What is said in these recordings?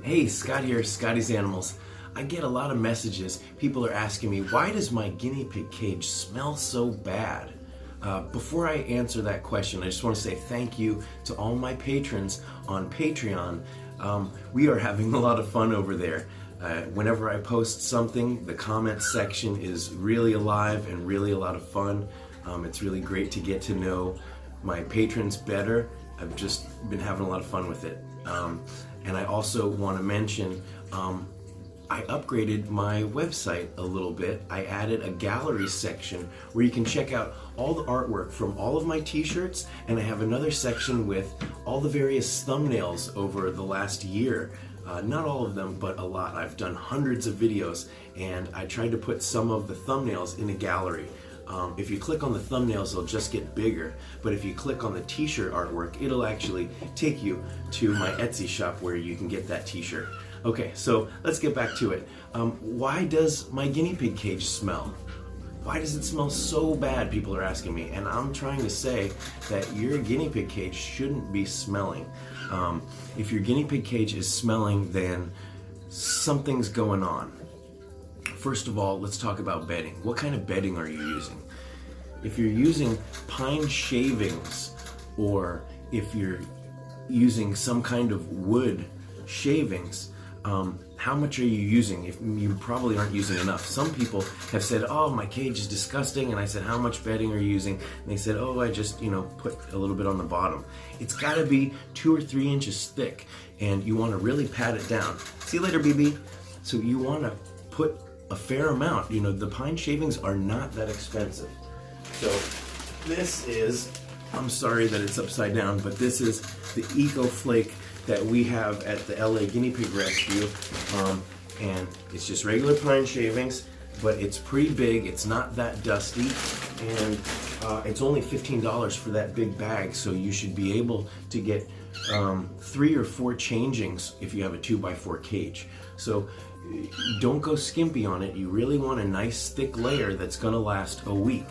Hey, Scott here, Scotty's Animals. I get a lot of messages. People are asking me, why does my guinea pig cage smell so bad? Before I answer that question, I just want to say thank you to all my patrons on Patreon. We are having a lot of fun over there. Whenever I post something, the comments section is really alive and really a lot of fun. It's really great to get to know my patrons better. I've just been having a lot of fun with it. And I also want to mention, I upgraded my website a little bit. I added a gallery section where you can check out all the artwork from all of my t-shirts, and I have another section with all the various thumbnails over the last year. Not all of them, but a lot. I've done hundreds of videos, and I tried to put some of the thumbnails in a gallery. If you click on the thumbnails, they'll just get bigger, but if you click on the t-shirt artwork, it'll actually take you to my Etsy shop where you can get that t-shirt. Okay, so let's get back to it. Why does my guinea pig cage smell? Why does it smell so bad, people are asking me, and I'm trying to say that your guinea pig cage shouldn't be smelling. If your guinea pig cage is smelling, then something's going on. First of all, let's talk about bedding. What kind of bedding are you using? If you're using pine shavings, or if you're using some kind of wood shavings, how much are you using? If you probably aren't using enough. Some people have said, oh, my cage is disgusting, and I said, how much bedding are you using? And they said, oh, I just, put a little bit on the bottom. It's gotta be 2 or 3 inches thick, and you wanna really pat it down. See you later, BB. So you wanna put a fair amount. The pine shavings are not that expensive. So this is, I'm sorry that it's upside down, but this is the Eco Flake that we have at the LA Guinea Pig Rescue. And it's just regular pine shavings, but it's pretty big, it's not that dusty, and it's only $15 for that big bag, so you should be able to get 3 or 4 changings if you have a 2x4 cage. So don't go skimpy on it. You really want a nice thick layer that's gonna last a week.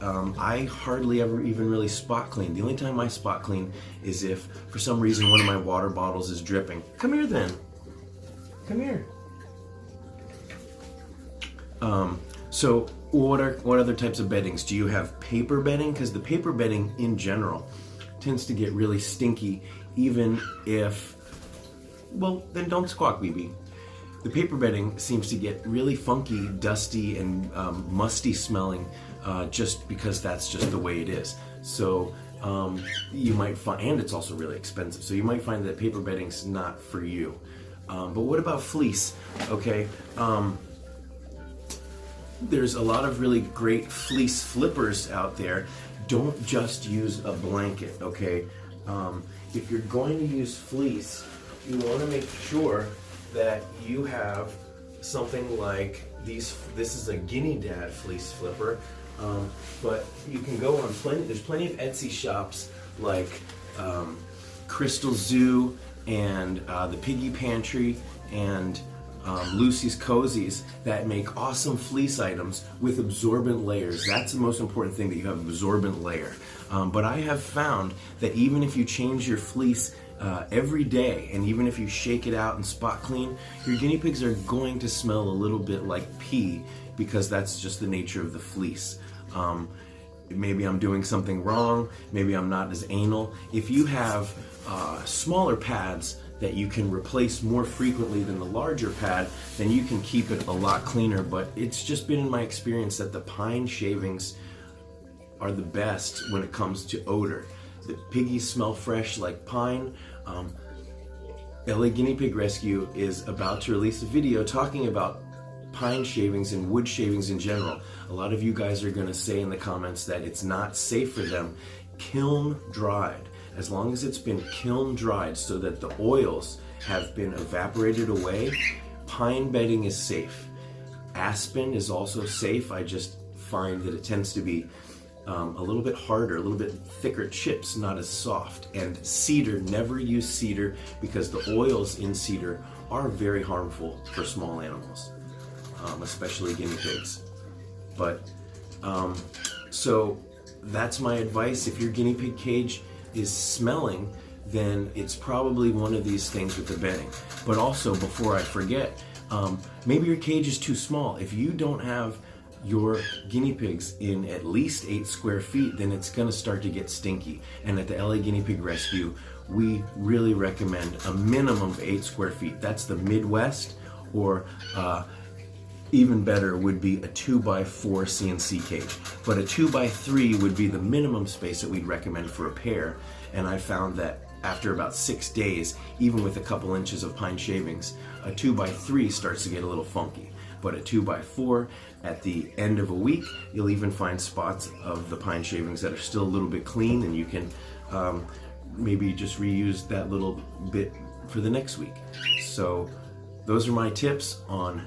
I hardly ever even really spot clean. The only time I spot clean is if for some reason one of my water bottles is dripping. Come here then. Come here. So what other types of beddings? Do you have paper bedding? Because the paper bedding in general tends to get really stinky, even if, well, then don't squawk, BB. The paper bedding seems to get really funky, dusty, and musty smelling just because that's just the way it is. So you might find, and it's also really expensive, so you might find that paper bedding's not for you. But what about fleece? Okay, there's a lot of really great fleece flippers out there. Don't just use a blanket, okay? If you're going to use fleece, you want to make sure that you have something like these. This is a Guinea Dad fleece flipper, but you can go on there's plenty of Etsy shops like Crystal Zoo and the Piggy Pantry and Lucy's Cozies that make awesome fleece items with absorbent layers. That's the most important thing, that you have an absorbent layer. But I have found that even if you change your fleece every day, and even if you shake it out and spot clean, your guinea pigs are going to smell a little bit like pee, because that's just the nature of the fleece. Maybe I'm doing something wrong, maybe I'm not as anal. If you have smaller pads that you can replace more frequently than the larger pad, then you can keep it a lot cleaner. But it's just been in my experience that the pine shavings are the best when it comes to odor. The piggies smell fresh like pine. LA Guinea Pig Rescue is about to release a video talking about pine shavings and wood shavings in general. A lot of you guys are gonna say in the comments that it's not safe for them. Kiln dried. As long as it's been kiln dried so that the oils have been evaporated away, pine bedding is safe. Aspen is also safe. I just find that it tends to be a little bit harder, a little bit thicker chips, not as soft. And cedar, never use cedar, because the oils in cedar are very harmful for small animals, especially guinea pigs. But so that's my advice. If your guinea pig cage is smelling, then it's probably one of these things with the bedding. But also, before I forget, maybe your cage is too small. If you don't have your guinea pigs in at least 8 square feet, then it's gonna start to get stinky. And at the LA Guinea Pig Rescue, we really recommend a minimum of 8 square feet. That's the Midwest, or even better would be a 2x4 CNC cage. But a 2x3 would be the minimum space that we'd recommend for a pair. And I found that after about 6 days, even with a couple inches of pine shavings, a 2x3 starts to get a little funky. But a 2x4, at the end of a week, you'll even find spots of the pine shavings that are still a little bit clean, and you can maybe just reuse that little bit for the next week. So those are my tips on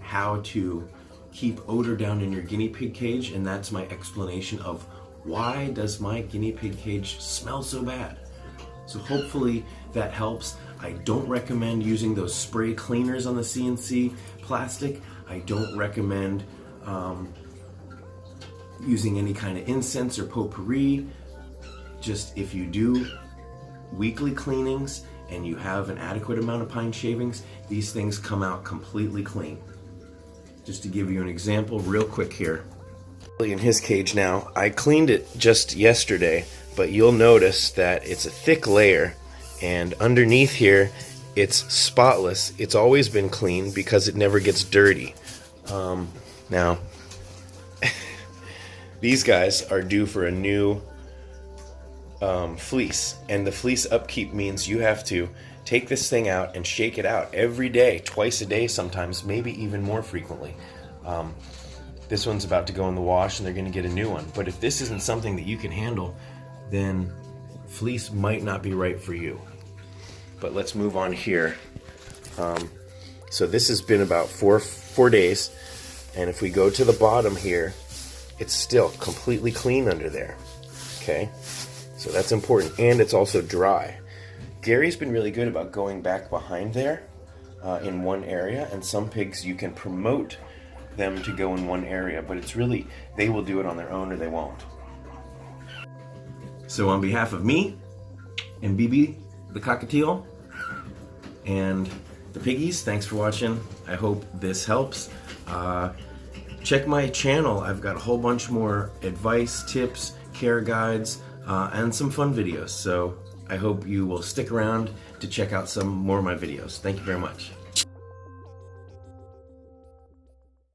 how to keep odor down in your guinea pig cage, and that's my explanation of why does my guinea pig cage smell so bad. So hopefully that helps. I don't recommend using those spray cleaners on the CNC plastic. I don't recommend using any kind of incense or potpourri. Just if you do weekly cleanings and you have an adequate amount of pine shavings, these things come out completely clean. Just to give you an example real quick here. In his cage now, I cleaned it just yesterday, but you'll notice that it's a thick layer, and underneath here it's spotless. It's always been clean because it never gets dirty. Now these guys are due for a new fleece, and the fleece upkeep means you have to take this thing out and shake it out every day, twice a day sometimes, maybe even more frequently. This one's about to go in the wash and they're going to get a new one. But if this isn't something that you can handle, then fleece might not be right for you. But let's move on here. So this has been about four days, and if we go to the bottom here, it's still completely clean under there. Okay, so that's important, and it's also dry. Gary's been really good about going back behind there in one area, and some pigs you can promote them to go in one area, but it's really, they will do it on their own or they won't. So on behalf of me and BB the cockatiel and the piggies, thanks for watching. I hope this helps. Check my channel. I've got a whole bunch more advice, tips, care guides, and some fun videos. So I hope you will stick around to check out some more of my videos. Thank you very much.